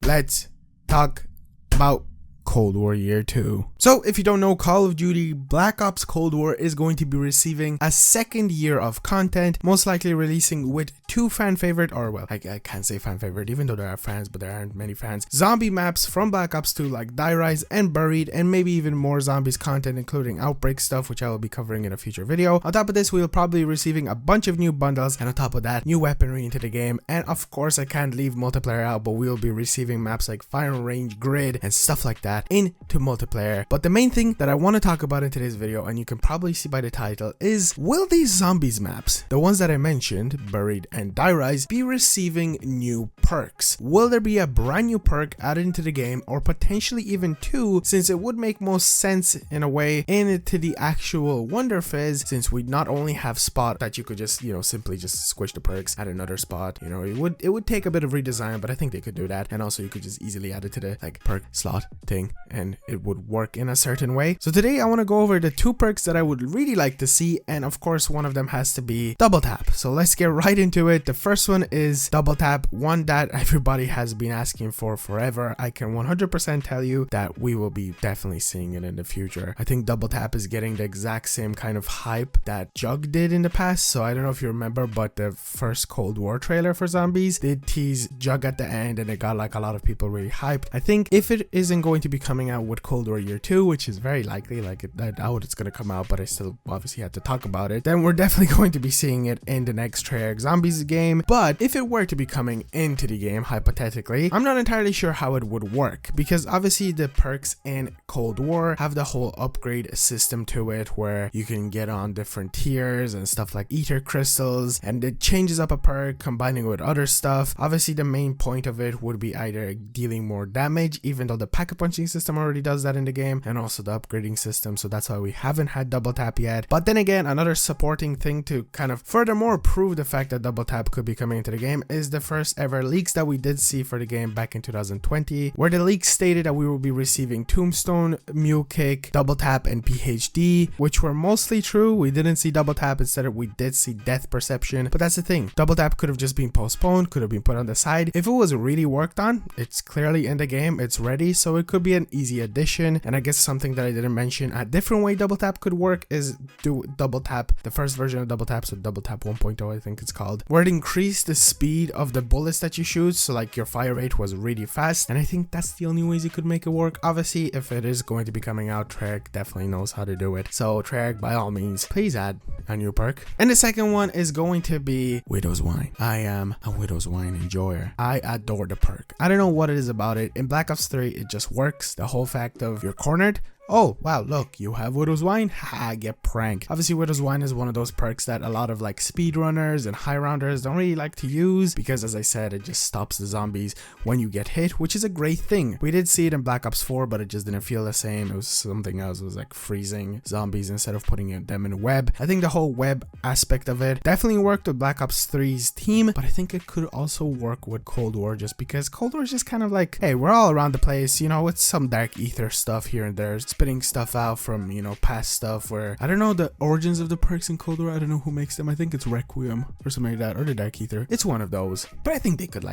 let's talk about Cold War Year 2. So if you don't know, Call of Duty Black Ops Cold War is going to be receiving a second year of content, most likely releasing with two fan favorite, or well, I can't say fan favorite even though there are fans, but there aren't many fans, zombie maps from Black Ops 2 like Die Rise and Buried, and maybe even more zombies content including Outbreak stuff, which I will be covering in a future video. On top of this, we will probably be receiving a bunch of new bundles, and on top of that, new weaponry into the game, and of course I can't leave multiplayer out, but we will be receiving maps like Fire Range, Grid, and stuff like that into multiplayer. But the main thing that I want to talk about in today's video, and you can probably see by the title, is will these zombies maps, the ones that I mentioned, Buried and Die Rise, be receiving new perks? Will there be a brand new perk added into the game, or potentially even two, since it would make most sense in a way into the actual Wonder Fizz, since we not only have spot that you could just, simply just squish the perks at another spot. It would take a bit of redesign, but I think they could do that, and also you could just easily add it to the perk slot thing, and it would work in a certain way. So today I want to go over the two perks that I would really like to see, and of course one of them has to be double tap. So let's get right into it. The first one is double tap, one that everybody has been asking for forever. I can 100% tell you that we will be definitely seeing it in the future. I think double tap is getting the exact same kind of hype that Jug did in the past. So I don't know if you remember, but the first Cold War trailer for zombies did tease Jug at the end, and it got like a lot of people really hyped. I think if it isn't going to be coming out with Cold War Year 2, which is very likely, I doubt it's going to come out, but I still obviously had to talk about it, then we're definitely going to be seeing it in the next Treyarch Zombies game. But if it were to be coming into the game, hypothetically, I'm not entirely sure how it would work, because obviously the perks in Cold War have the whole upgrade system to it, where you can get on different tiers and stuff like ether crystals, and it changes up a perk combining with other stuff. Obviously the main point of it would be either dealing more damage, even though the packet punching system already does that in the game, and also the upgrading system, so that's why we haven't had double tap yet. But then again, another supporting thing to kind of furthermore prove the fact that double tap could be coming into the game is the first ever leaks that we did see for the game back in 2020, where the leaks stated that we will be receiving Tombstone, Mule Kick, double tap, and PhD, which were mostly true. We didn't see double tap, instead we did see Death Perception, but that's the thing, double tap could have just been postponed, could have been put on the side. If it was really worked on, it's clearly in the game, it's ready, so it could be an easy addition. And I guess something that I didn't mention, a different way double tap could work is do double tap, the first version of double tap, so double tap 1.0 I think it's called, where it increased the speed of the bullets that you shoot, so like your fire rate was really fast. And I think that's the only ways you could make it work. Obviously if it is going to be coming out, Treyarch definitely knows how to do it, so Treyarch, by all means, please add a new perk. And the second one is going to be Widow's Wine. I am a Widow's Wine enjoyer. I adore the perk. I don't know what it is about it. In Black Ops 3 it just works. The whole fact of you're cornered, oh wow, look, you have Widow's Wine, haha, get pranked. Obviously Widow's Wine is one of those perks that a lot of like speedrunners and high rounders don't really like to use, because as I said, it just stops the zombies when you get hit, which is a great thing. We did see it in Black Ops 4, but it just didn't feel the same. It was something else. It was like freezing zombies instead of putting them in a web. I think the whole web aspect of it definitely worked with Black Ops 3's team, but I think it could also work with Cold War, just because Cold War is just kind of like, hey, we're all around the place, with some dark ether stuff here and there, spitting stuff out from past stuff, where I don't know the origins of the perks in Cold War. I don't know who makes them. I think it's Requiem or something like that, or the Dark Ether. It's one of those, but I think they could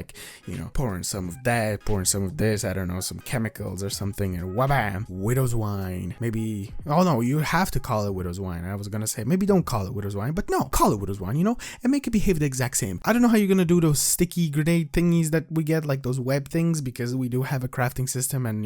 pour in some of that, pour in some of this, I don't know, some chemicals or something, and wabam, Widow's Wine. Maybe, oh no, you have to call it Widow's Wine. I was gonna say maybe don't call it Widow's Wine, but no, call it Widow's Wine, and make it behave the exact same. I don't know how you're gonna do those sticky grenade thingies that we get, like those web things, because we do have a crafting system, and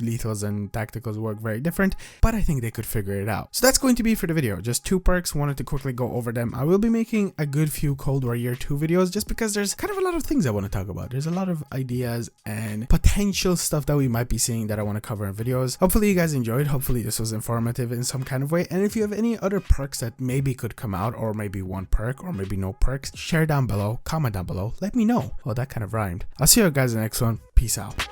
lethals and tacticals work very different, but I think they could figure it out. So that's going to be for the video. Just two perks, wanted to quickly go over them. I will be making a good few Cold War Year 2 videos, just because there's kind of a lot of things I want to talk about. There's a lot of ideas and potential stuff that we might be seeing that I want to cover in videos. Hopefully you guys enjoyed. Hopefully this was informative in some kind of way. And if you have any other perks that maybe could come out, or maybe one perk, or maybe no perks, share down below, comment down below, let me know. Oh, that kind of rhymed. I'll see you guys in the next one. Peace out.